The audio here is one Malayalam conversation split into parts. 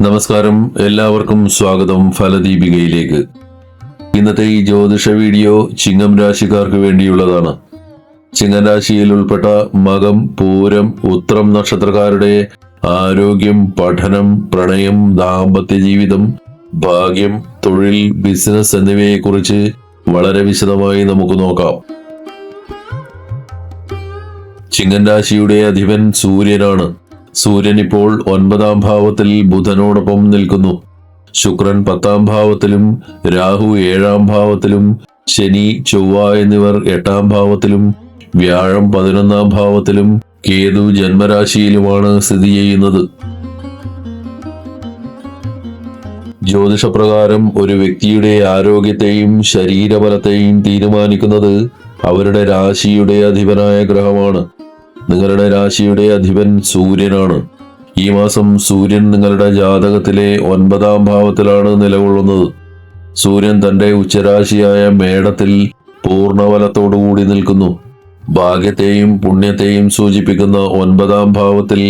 നമസ്കാരം, എല്ലാവർക്കും സ്വാഗതം ഫലദീപികയിലേക്ക്. ഇന്നത്തെ ഈ ജ്യോതിഷ വീഡിയോ ചിങ്ങം രാശിക്കാർക്ക് വേണ്ടിയുള്ളതാണ്. ചിങ്ങം രാശിയിൽ ഉൾപ്പെട്ട മകം, പൂരം, ഉത്രം നക്ഷത്രക്കാരുടെ ആരോഗ്യം, പഠനം, പ്രണയം, ദാമ്പത്യ ജീവിതം, ഭാഗ്യം, തൊഴിൽ, ബിസിനസ് എന്നിവയെക്കുറിച്ച് വളരെ വിശദമായി നമുക്ക് നോക്കാം. ചിങ്ങം രാശിയുടെ അധിപൻ സൂര്യനാണ്. സൂര്യൻ ഇപ്പോൾ 9-ാം ഭാവത്തിൽ ബുധനോടൊപ്പം നിൽക്കുന്നു. ശുക്രൻ 10-ാം ഭാവത്തിലും, രാഹു 7-ാം ഭാവത്തിലും, ശനി, ചൊവ്വ എന്നിവർ 8-ാം ഭാവത്തിലും, വ്യാഴം 11-ാം ഭാവത്തിലും, കേതു ജന്മരാശിയിലുമാണ് സ്ഥിതി ചെയ്യുന്നത്. ജ്യോതിഷപ്രകാരം ഒരു വ്യക്തിയുടെ ആരോഗ്യത്തെയും ശരീരബലത്തെയും തീരുമാനിക്കുന്നത് അവരുടെ രാശിയുടെ അധിപനായ ഗ്രഹമാണ്. നിങ്ങളുടെ രാശിയുടെ അധിപൻ സൂര്യനാണ്. ഈ മാസം സൂര്യൻ നിങ്ങളുടെ ജാതകത്തിലെ 9-ാം ഭാവത്തിലാണ് നിലകൊള്ളുന്നത്. സൂര്യൻ തന്റെ ഉച്ചരാശിയായ മേടത്തിൽ പൂർണ്ണബലത്തോടുകൂടി നിൽക്കുന്നു. ഭാഗ്യത്തെയും പുണ്യത്തെയും സൂചിപ്പിക്കുന്ന 9-ാം ഭാവത്തിൽ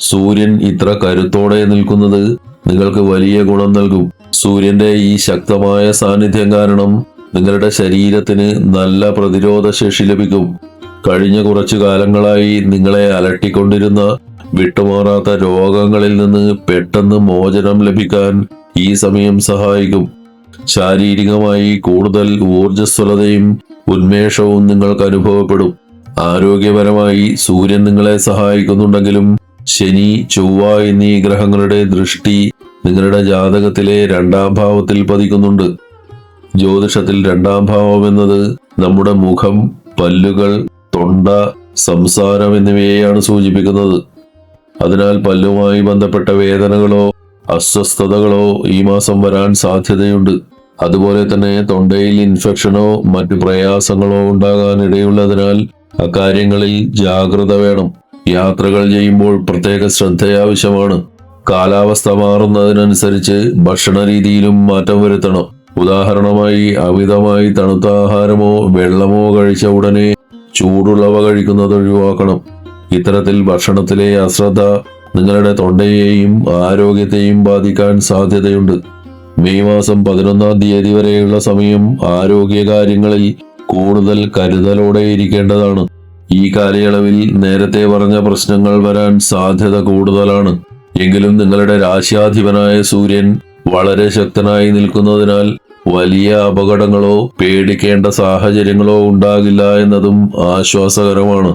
സൂര്യൻ ഇത്ര കരുത്തോടെ നിൽക്കുന്നത് നിങ്ങൾക്ക് വലിയ ഗുണം നൽകും. സൂര്യന്റെ ഈ ശക്തമായ സാന്നിധ്യം കാരണം നിങ്ങളുടെ ശരീരത്തിന് നല്ല പ്രതിരോധ ശേഷി ലഭിക്കും. കഴിഞ്ഞ കുറച്ചു കാലങ്ങളായി നിങ്ങളെ അലട്ടിക്കൊണ്ടിരുന്ന വിട്ടുമാറാത്ത രോഗങ്ങളിൽ നിന്ന് പെട്ടെന്ന് മോചനം ലഭിക്കാൻ ഈ സമയം സഹായിക്കും. ശാരീരികമായി കൂടുതൽ ഊർജ്ജസ്വലതയും ഉന്മേഷവും നിങ്ങൾക്ക് അനുഭവപ്പെടും. ആരോഗ്യപരമായി സൂര്യൻ നിങ്ങളെ സഹായിക്കുന്നുണ്ടെങ്കിലും ശനി, ചൊവ്വ എന്നീ ഗ്രഹങ്ങളുടെ ദൃഷ്ടി നിങ്ങളുടെ ജാതകത്തിലെ 2-ാം ഭാവത്തിൽ പതിക്കുന്നുണ്ട്. ജ്യോതിഷത്തിൽ 2-ാം ഭാവം എന്നത് നമ്മുടെ മുഖം, പല്ലുകൾ, തൊണ്ട, സംസാരം എന്നിവയെയാണ് സൂചിപ്പിക്കുന്നത്. അതിനാൽ പല്ലുമായി ബന്ധപ്പെട്ട വേദനകളോ അസ്വസ്ഥതകളോ ഈ മാസം വരാൻ സാധ്യതയുണ്ട്. അതുപോലെ തന്നെ തൊണ്ടയിൽ ഇൻഫെക്ഷനോ മറ്റു പ്രയാസങ്ങളോ ഉണ്ടാകാൻ ഇടയുള്ളതിനാൽ അക്കാര്യങ്ങളിൽ ജാഗ്രത വേണം. യാത്രകൾ ചെയ്യുമ്പോൾ പ്രത്യേക ശ്രദ്ധയാവശ്യമാണ്. കാലാവസ്ഥ മാറുന്നതിനനുസരിച്ച് ഭക്ഷണ രീതിയിലും മാറ്റം വരുത്തണം. ഉദാഹരണമായി അമിതമായി തണുത്ത ആഹാരമോ വെള്ളമോ കഴിച്ച ഉടനെ ചൂടുള്ളവ കഴിക്കുന്നത് ഒഴിവാക്കണം. ഇത്തരത്തിൽ ഭക്ഷണത്തിലെ അശ്രദ്ധ നിങ്ങളുടെ തൊണ്ടയെയും ആരോഗ്യത്തെയും ബാധിക്കാൻ സാധ്യതയുണ്ട്. മെയ് മാസം 11-ാം തീയതി വരെയുള്ള സമയം ആരോഗ്യകാര്യങ്ങളിൽ കൂടുതൽ കരുതലോടെ ഇരിക്കേണ്ടതാണ്. ഈ കാലയളവിൽ നേരത്തെ പറഞ്ഞ പ്രശ്നങ്ങൾ വരാൻ സാധ്യത കൂടുതലാണ്. എങ്കിലും നിങ്ങളുടെ രാശ്യാധിപനായ സൂര്യൻ വളരെ ശക്തനായി നിൽക്കുന്നതിനാൽ വലിയ അപകടങ്ങളോ പേടിക്കേണ്ട സാഹചര്യങ്ങളോ ഉണ്ടാകില്ല എന്നതും ആശ്വാസകരമാണ്.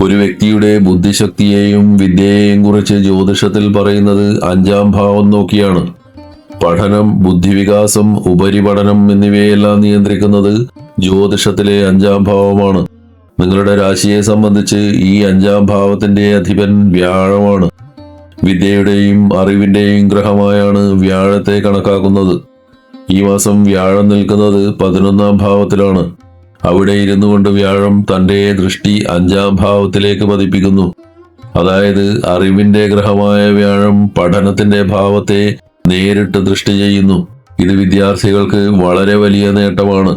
ഒരു വ്യക്തിയുടെ ബുദ്ധിശക്തിയെയും വിദ്യയെയും കുറിച്ച് ജ്യോതിഷത്തിൽ പറയുന്നത് 5-ാം ഭാവം നോക്കിയാണ്. പഠനം, ബുദ്ധിവികാസം, ഉപരിപഠനം എന്നിവയെല്ലാം നിയന്ത്രിക്കുന്നത് ജ്യോതിഷത്തിലെ 5-ാം ഭാവമാണ്. നിങ്ങളുടെ രാശിയെ സംബന്ധിച്ച് ഈ 5-ാം ഭാവത്തിന്റെ അധിപൻ വ്യാഴമാണ്. വിദ്യയുടെയും അറിവിന്റെയും ഗ്രഹമായാണ് വ്യാഴത്തെ കണക്കാക്കുന്നത്. ഈ മാസം വ്യാഴം നിൽക്കുന്നത് 11-ാം ഭാവത്തിലാണ്. അവിടെ ഇരുന്നു കൊണ്ട് വ്യാഴം തന്റെ ദൃഷ്ടി 5-ാം ഭാവത്തിലേക്ക് പതിപ്പിക്കുന്നു. അതായത് അറിവിന്റെ ഗ്രഹമായ വ്യാഴം പഠനത്തിന്റെ ഭാവത്തെ നേരിട്ട് ദൃഷ്ടി ചെയ്യുന്നു. ഇത് വിദ്യാർത്ഥികൾക്ക് വളരെ വലിയ നേട്ടമാണ്.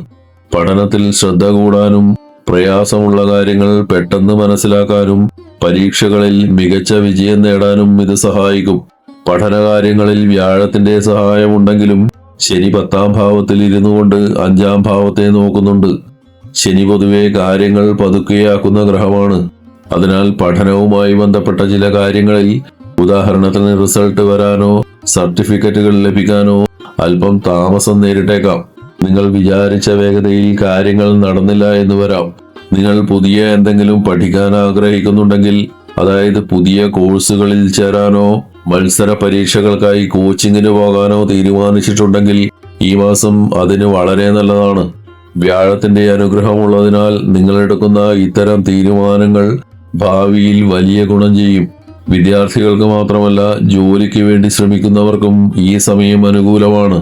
പഠനത്തിൽ ശ്രദ്ധ കൂടാനും പ്രയാസമുള്ള കാര്യങ്ങൾ പെട്ടെന്ന് മനസ്സിലാക്കാനും പരീക്ഷകളിൽ മികച്ച വിജയം നേടാനും ഇത് സഹായിക്കും. പഠനകാര്യങ്ങളിൽ വ്യാഴത്തിന്റെ സഹായമുണ്ടെങ്കിലും ശനി 10-ാം ഭാവത്തിൽ ഇരുന്നു കൊണ്ട് 5-ാം ഭാവത്തെ നോക്കുന്നുണ്ട്. ശനി പൊതുവെ കാര്യങ്ങൾ പതുക്കെയാക്കുന്ന ഗ്രഹമാണ്. അതിനാൽ പഠനവുമായി ബന്ധപ്പെട്ട ചില കാര്യങ്ങളിൽ, ഉദാഹരണത്തിന് റിസൾട്ട് വരാനോ സർട്ടിഫിക്കറ്റുകൾ ലഭിക്കാനോ അല്പം താമസം നേരിട്ടേക്കാം. നിങ്ങൾ വിചാരിച്ച വേഗതയിൽ കാര്യങ്ങൾ നടന്നില്ല എന്ന് വരാം. നിങ്ങൾ പുതിയ എന്തെങ്കിലും പഠിക്കാൻ ആഗ്രഹിക്കുന്നുണ്ടെങ്കിൽ, അതായത് പുതിയ കോഴ്സുകളിൽ ചേരാനോ മത്സര പരീക്ഷകൾക്കായി കോച്ചിങ്ങിന് പോകാനോ തീരുമാനിച്ചിട്ടുണ്ടെങ്കിൽ ഈ മാസം അതിന് വളരെ നല്ലതാണ്. വ്യാഴത്തിന്റെ അനുഗ്രഹമുള്ളതിനാൽ നിങ്ങളെടുക്കുന്ന ഇത്തരം തീരുമാനങ്ങൾ ഭാവിയിൽ വലിയ ഗുണം ചെയ്യും. വിദ്യാർത്ഥികൾക്ക് മാത്രമല്ല, ജോലിക്ക് വേണ്ടി ശ്രമിക്കുന്നവർക്കും ഈ സമയം അനുകൂലമാണ്.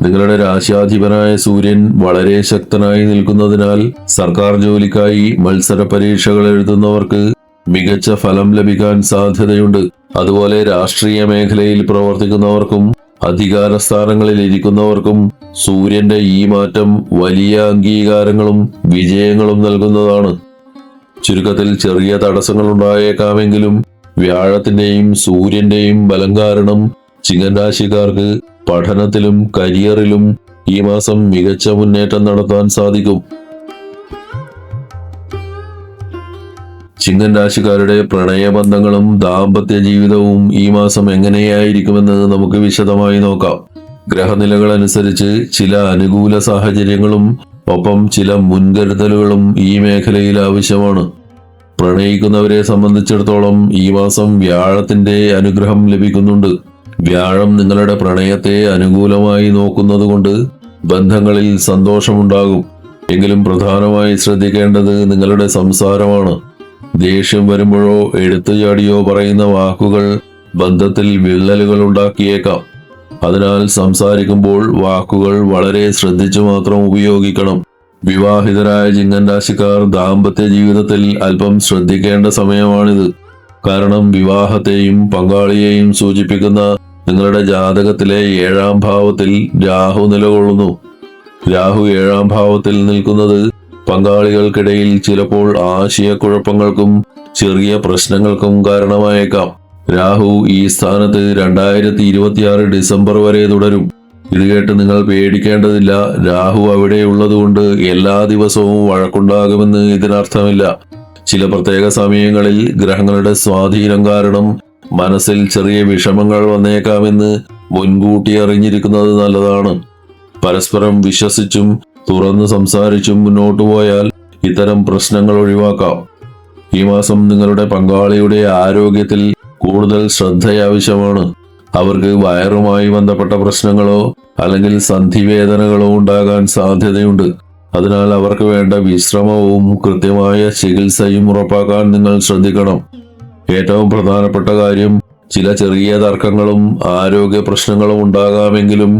നിങ്ങളുടെ രാശ്യാധിപനായ സൂര്യൻ വളരെ ശക്തനായി നിൽക്കുന്നതിനാൽ സർക്കാർ ജോലിക്കായി മത്സര പരീക്ഷകൾ എഴുതുന്നവർക്ക് മികച്ച ഫലം ലഭിക്കാൻ സാധ്യതയുണ്ട്. അതുപോലെ രാഷ്ട്രീയ മേഖലയിൽ പ്രവർത്തിക്കുന്നവർക്കും അധികാര സ്ഥാനങ്ങളിൽ ഇരിക്കുന്നവർക്കും സൂര്യന്റെ ഈ മാറ്റം വലിയ അംഗീകാരങ്ങളും വിജയങ്ങളും നൽകുന്നതാണ്. ചുരുക്കത്തിൽ ചെറിയ തടസ്സങ്ങൾ ഉണ്ടായേക്കാമെങ്കിലും വ്യാഴത്തിന്റെയും സൂര്യന്റെയും ബലം കാരണം ചിങ്ങൻ രാശിക്കാർക്ക് പഠനത്തിലും കരിയറിലും ഈ മാസം മികച്ച മുന്നേറ്റം നടത്താൻ സാധിക്കും. ചിങ്ങൻ രാശിക്കാരുടെ പ്രണയബന്ധങ്ങളും ദാമ്പത്യ ജീവിതവും ഈ മാസം എങ്ങനെയായിരിക്കുമെന്ന് നമുക്ക് വിശദമായി നോക്കാം. ഗ്രഹനിലകൾ അനുസരിച്ച് ചില അനുകൂല സാഹചര്യങ്ങളും ഒപ്പം ചില മുൻകരുതലുകളും ഈ മേഖലയിൽ ആവശ്യമാണ്. പ്രണയിക്കുന്നവരെ സംബന്ധിച്ചിടത്തോളം ഈ മാസം വ്യാഴത്തിന്റെ അനുഗ്രഹം ലഭിക്കുന്നുണ്ട്. വ്യാഴം നിങ്ങളുടെ പ്രണയത്തെ അനുകൂലമായി നോക്കുന്നതുകൊണ്ട് ബന്ധങ്ങളിൽ സന്തോഷമുണ്ടാകും. എങ്കിലും പ്രധാനമായി ശ്രദ്ധിക്കേണ്ടത് നിങ്ങളുടെ സംസാരമാണ്. ദേഷ്യം വരുമ്പോഴോ എടുത്തുചാടിയോ പറയുന്ന വാക്കുകൾ ബന്ധത്തിൽ വിള്ളലുകൾ ഉണ്ടാക്കിയേക്കാം. അതിനാൽ സംസാരിക്കുമ്പോൾ വാക്കുകൾ വളരെ ശ്രദ്ധിച്ചു മാത്രം ഉപയോഗിക്കണം. വിവാഹിതരായ ചിങ്ങൻ രാശിക്കാർ ദാമ്പത്യ ജീവിതത്തിൽ അല്പം ശ്രദ്ധിക്കേണ്ട സമയമാണിത്. കാരണം വിവാഹത്തെയും പങ്കാളിയെയും സൂചിപ്പിക്കുന്ന നിങ്ങളുടെ ജാതകത്തിലെ 7ാം ഭാവത്തിൽ രാഹു നിലകൊള്ളുന്നു. രാഹു 7ാം ഭാവത്തിൽ നിൽക്കുന്നത് പങ്കാളികൾക്കിടയിൽ ചിലപ്പോൾ ആശയക്കുഴപ്പങ്ങൾക്കും ചെറിയ പ്രശ്നങ്ങൾക്കും കാരണമായേക്കാം. രാഹു ഈ സ്ഥാനത്ത് 2026 ഡിസംബർ വരെ തുടരും. ഇത് കേട്ട് നിങ്ങൾ പേടിക്കേണ്ടതില്ല. രാഹു അവിടെ ഉള്ളതുകൊണ്ട് എല്ലാ ദിവസവും വഴക്കുണ്ടാകുമെന്ന് ഇതിനർത്ഥമില്ല. ചില പ്രത്യേക സമയങ്ങളിൽ ഗ്രഹങ്ങളുടെ സ്വാധീനം കാരണം മനസ്സിൽ ചെറിയ വിഷമങ്ങൾ വന്നേക്കാമെന്ന് മുൻകൂട്ടി അറിഞ്ഞിരിക്കുന്നത് നല്ലതാണ്. പരസ്പരം വിശ്വസിച്ചും തുറന്നു സംസാരിച്ചും മുന്നോട്ടു പോയാൽ ഇത്തരം പ്രശ്നങ്ങൾ ഒഴിവാക്കാം. ഈ മാസം നിങ്ങളുടെ പങ്കാളിയുടെ ആരോഗ്യത്തിൽ കൂടുതൽ ശ്രദ്ധയാവശ്യമാണ്. അവർക്ക് വയറുമായി ബന്ധപ്പെട്ട പ്രശ്നങ്ങളോ അല്ലെങ്കിൽ സന്ധിവേദനകളോ ഉണ്ടാകാൻ സാധ്യതയുണ്ട്. അതിനാൽ അവർക്ക് വേണ്ട വിശ്രമവും കൃത്യമായ ചികിത്സയും ഉറപ്പാക്കാൻ നിങ്ങൾ ശ്രദ്ധിക്കണം. ഏറ്റവും പ്രധാനപ്പെട്ട കാര്യം, ചില ചെറിയ തർക്കങ്ങളും ആരോഗ്യ പ്രശ്നങ്ങളും ഉണ്ടാകാമെങ്കിലും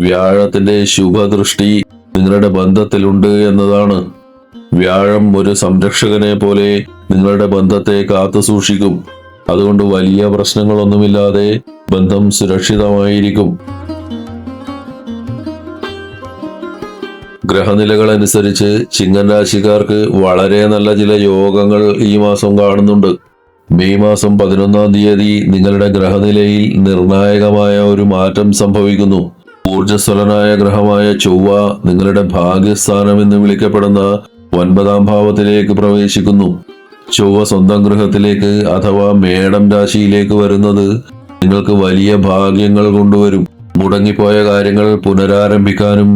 വ്യാഴത്തിന്റെ ശുഭദൃഷ്ടി നിങ്ങളുടെ ബന്ധത്തിലുണ്ട് എന്നതാണ്. വ്യാഴം ഒരു സംരക്ഷകനെ പോലെ നിങ്ങളുടെ ബന്ധത്തെ കാത്തു സൂക്ഷിക്കും. അതുകൊണ്ട് വലിയ പ്രശ്നങ്ങളൊന്നുമില്ലാതെ ബന്ധം സുരക്ഷിതമായിരിക്കും. ഗ്രഹനിലകൾ അനുസരിച്ച് ചിങ്ങൻ രാശിക്കാർക്ക് വളരെ നല്ല ചില യോഗങ്ങൾ ഈ മാസം കാണുന്നുണ്ട്. മെയ് മാസം 11-ാം തീയതി നിങ്ങളുടെ ഗ്രഹനിലയിൽ നിർണായകമായ ഒരു മാറ്റം സംഭവിക്കുന്നു. ഊർജ്ജസ്വലനായ ഗ്രഹമായ ചൊവ്വ നിങ്ങളുടെ ഭാഗ്യസ്ഥാനം എന്ന് വിളിക്കപ്പെടുന്ന 9-ാം ഭാവത്തിലേക്ക് പ്രവേശിക്കുന്നു. ചൊവ്വ സ്വന്തം ഗൃഹത്തിലേക്ക് അഥവാ മേടം രാശിയിലേക്ക് വരുന്നത് നിങ്ങൾക്ക് വലിയ ഭാഗ്യങ്ങൾ കൊണ്ടുവരും. മുടങ്ങിപ്പോയ കാര്യങ്ങൾ പുനരാരംഭിക്കാനും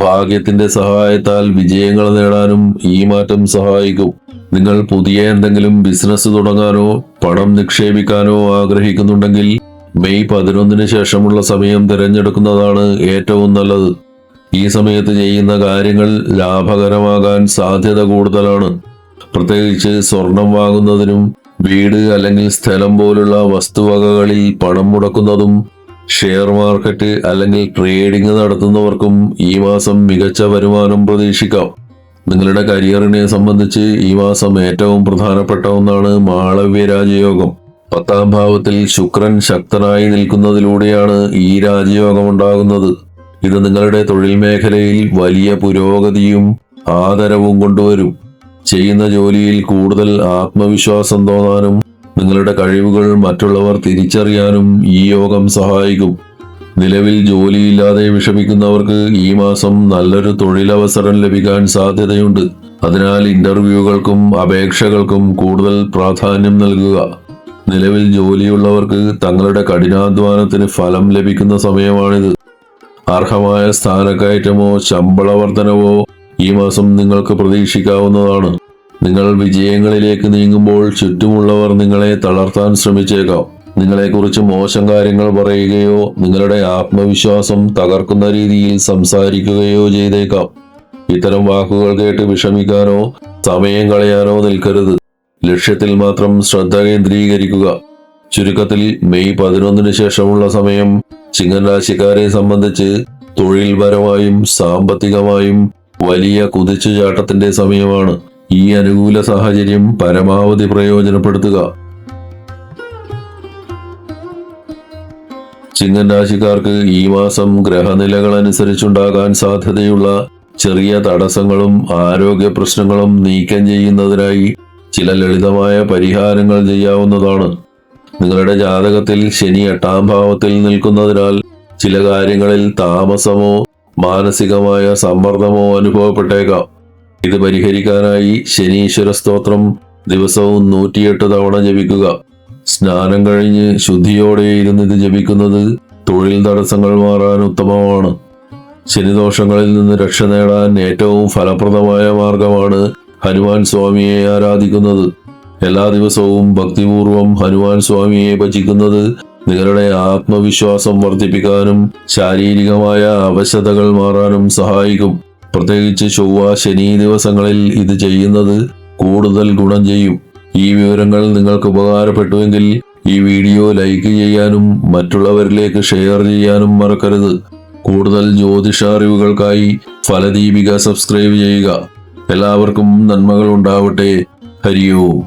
ഭാഗ്യത്തിന്റെ സഹായത്താൽ വിജയങ്ങൾ നേടാനും ഈ മാറ്റം സഹായിക്കും. നിങ്ങൾ പുതിയ എന്തെങ്കിലും ബിസിനസ് തുടങ്ങാനോ പണം നിക്ഷേപിക്കാനോ ആഗ്രഹിക്കുന്നുണ്ടെങ്കിൽ മെയ് 11-ന് ശേഷമുള്ള സമയം തിരഞ്ഞെടുക്കുന്നതാണ് ഏറ്റവും നല്ലത്. ഈ സമയത്ത് ചെയ്യുന്ന കാര്യങ്ങൾ ലാഭകരമാകാൻ സാധ്യത കൂടുതലാണ്. പ്രത്യേകിച്ച് സ്വർണം വാങ്ങുന്നതിനും വീട് അല്ലെങ്കിൽ സ്ഥലം പോലുള്ള വസ്തുവകകളിൽ പണം മുടക്കുന്നതും ഷെയർ മാർക്കറ്റ് അല്ലെങ്കിൽ ട്രേഡിംഗ് നടത്തുന്നവർക്കും ഈ മാസം മികച്ച വരുമാനം പ്രതീക്ഷിക്കാം. നിങ്ങളുടെ കരിയറിനെ സംബന്ധിച്ച് ഈ മാസം ഏറ്റവും പ്രധാനപ്പെട്ട ഒന്നാണ് മാളവ്യ രാജയോഗം. 10-ാം ഭാവത്തിൽ ശുക്രൻ ശക്തനായി നിൽക്കുന്നതിലൂടെയാണ് ഈ രാജയോഗം ഉണ്ടാകുന്നത്. ഇത് നിങ്ങളുടെ തൊഴിൽ മേഖലയിൽ വലിയ പുരോഗതിയും ആദരവും കൊണ്ടുവരും. ചെയ്യുന്ന ജോലിയിൽ കൂടുതൽ ആത്മവിശ്വാസം തോന്നാനും നിങ്ങളുടെ കഴിവുകൾ മറ്റുള്ളവർ തിരിച്ചറിയാനും ഈ യോഗം സഹായിക്കും. നിലവിൽ ജോലിയില്ലാതെ വിഷമിക്കുന്നവർക്ക് ഈ മാസം നല്ലൊരു തൊഴിലവസരം ലഭിക്കാൻ സാധ്യതയുണ്ട്. അതിനാൽ ഇന്റർവ്യൂകൾക്കും അപേക്ഷകൾക്കും കൂടുതൽ പ്രാധാന്യം നൽകുക. നിലവിൽ ജോലിയുള്ളവർക്ക് തങ്ങളുടെ കഠിനാധ്വാനത്തിന് ഫലം ലഭിക്കുന്ന സമയമാണിത്. അർഹമായ സ്ഥാനക്കയറ്റമോ ശമ്പള വർധനവോ ഈ മാസം നിങ്ങൾക്ക് പ്രതീക്ഷിക്കാവുന്നതാണ്. നിങ്ങൾ വിജയങ്ങളിലേക്ക് നീങ്ങുമ്പോൾ ചുറ്റുമുള്ളവർ നിങ്ങളെ തളർത്താൻ ശ്രമിച്ചേക്കാം. നിങ്ങളെക്കുറിച്ച് മോശം കാര്യങ്ങൾ പറയുകയോ നിങ്ങളുടെ ആത്മവിശ്വാസം തകർക്കുന്ന രീതിയിൽ സംസാരിക്കുകയോ ചെയ്തേക്കാം. ഇത്തരം വാക്കുകൾ കേട്ട് വിഷമിക്കാനോ സമയം കളയാനോ നിൽക്കരുത്. ലക്ഷ്യത്തിൽ മാത്രം ശ്രദ്ധ കേന്ദ്രീകരിക്കുക. ചുരുക്കത്തിൽ മെയ് 11-ന് ശേഷമുള്ള സമയം ചിങ്ങൻ രാശിക്കാരെ സംബന്ധിച്ച് തൊഴിൽപരമായും സാമ്പത്തികമായും വലിയ കുതിച്ചുചാട്ടത്തിന്റെ സമയമാണ്. ഈ അനുകൂല സാഹചര്യം പരമാവധി പ്രയോജനപ്പെടുത്തുക. ചിങ്ങൻ രാശിക്കാർക്ക് ഈ മാസം ഗ്രഹനിലകൾ അനുസരിച്ചുണ്ടാകാൻ സാധ്യതയുള്ള ചെറിയ തടസ്സങ്ങളും ആരോഗ്യ പ്രശ്നങ്ങളും നീക്കം ചെയ്യുന്നതിനായി ചില ലളിതമായ പരിഹാരങ്ങൾ ചെയ്യാവുന്നതാണ്. നിങ്ങളുടെ ജാതകത്തിൽ ശനി 8ാം ഭാവത്തിൽ നിൽക്കുന്നതിനാൽ ചില കാര്യങ്ങളിൽ താമസമോ മാനസികമായ സമ്മർദ്ദമോ അനുഭവപ്പെട്ടേക്കാം. ഇത് പരിഹരിക്കാനായി ശനീശ്വര സ്തോത്രം ദിവസവും 108 തവണ ജപിക്കുക. സ്നാനം കഴിഞ്ഞ് ശുദ്ധിയോടെ ഇരുന്ന് ഇത് ജപിക്കുന്നത് തൊഴിൽ തടസ്സങ്ങൾ മാറാൻ ഉത്തമമാണ്. ശനിദോഷങ്ങളിൽ നിന്ന് രക്ഷ നേടാൻ ഏറ്റവും ഫലപ്രദമായ മാർഗമാണ് ഹനുമാൻ സ്വാമിയെ ആരാധിക്കുന്നത്. എല്ലാ ദിവസവും ഭക്തിപൂർവം ഹനുമാൻ സ്വാമിയെ ഭജിക്കുന്നത് നിങ്ങളുടെ ആത്മവിശ്വാസം വർദ്ധിപ്പിക്കാനും ശാരീരികമായ അവശതകൾ മാറാനും സഹായിക്കും. പ്രത്യേകിച്ച് ചൊവ്വ ശനി ദിവസങ്ങളിൽ ഇത് ചെയ്യുന്നത് കൂടുതൽ ഗുണം ചെയ്യും. ഈ വിവരങ്ങൾ നിങ്ങൾക്ക് ഉപകാരപ്പെട്ടുവെങ്കിൽ ഈ വീഡിയോ ലൈക്ക് ചെയ്യാനും മറ്റുള്ളവരിലേക്ക് ഷെയർ ചെയ്യാനും മറക്കരുത്. കൂടുതൽ ജ്യോതിഷ അറിവുകൾക്കായി ഫലദീപിക സബ്സ്ക്രൈബ് ചെയ്യുക. എല്ലാവർക്കും നന്മകൾ ഉണ്ടാവട്ടെ. ഹരി ഓം.